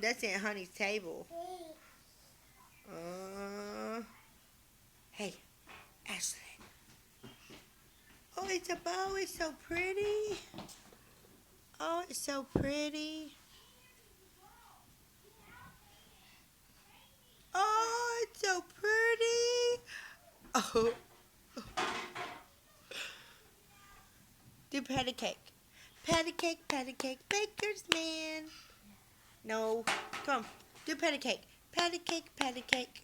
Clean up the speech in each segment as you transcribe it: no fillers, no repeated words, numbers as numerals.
That's Aunt Honey's table. Hey, Ashley. Oh, it's a bow. It's so pretty. Oh, it's so pretty. Oh, it's so pretty. Oh, do patty cake. Patty cake, baker's man. No, come on, do patty cake. Patty cake, patty cake.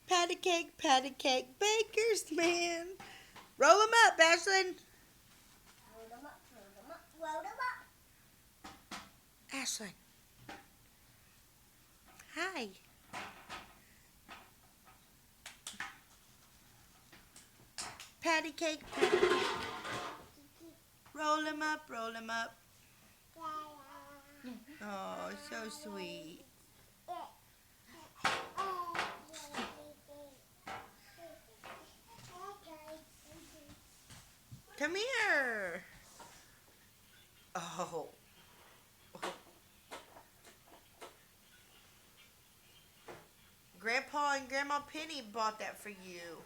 Patty cake, baker's man. Roll them up, Ashlyn. Roll them up, roll them up, roll them up. Ashlyn. Hi. Patty cake, patty cake. Roll them up, roll them up. Oh, so sweet. Come here. Oh. Grandpa and Grandma Penny bought that for you.